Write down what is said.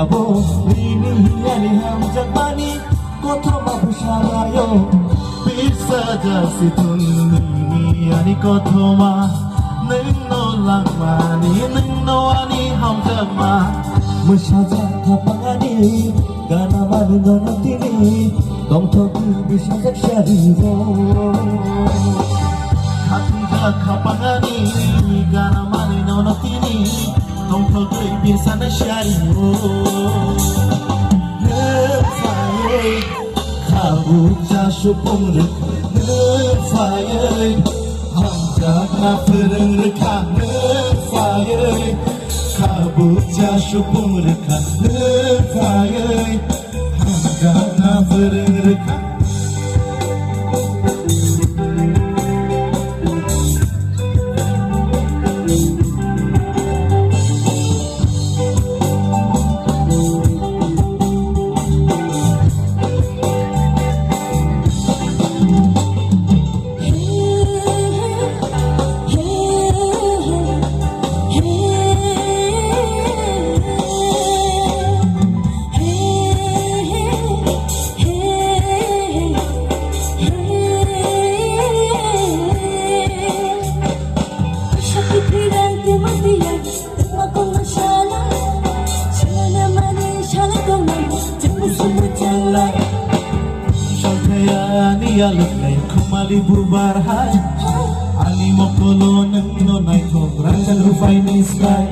나보 ini ani hamjak bani kotoma busarayo bisa jasi tunni ani kotoma nengno langmani nengno ani hamjak ma musaja kapangani gana mani nono tini tongtoku bisa jak syariro katunja kapangani gana mani nono tini tongtoku bisa na syariro nefayay kabuja supung nefayay hamjak na pereng reka nefayay kabuja supung reka nefayay hamjak na pereng reka Alay kembali berubah hai Ali mokolo neng nonai kong rancan rufai ni sky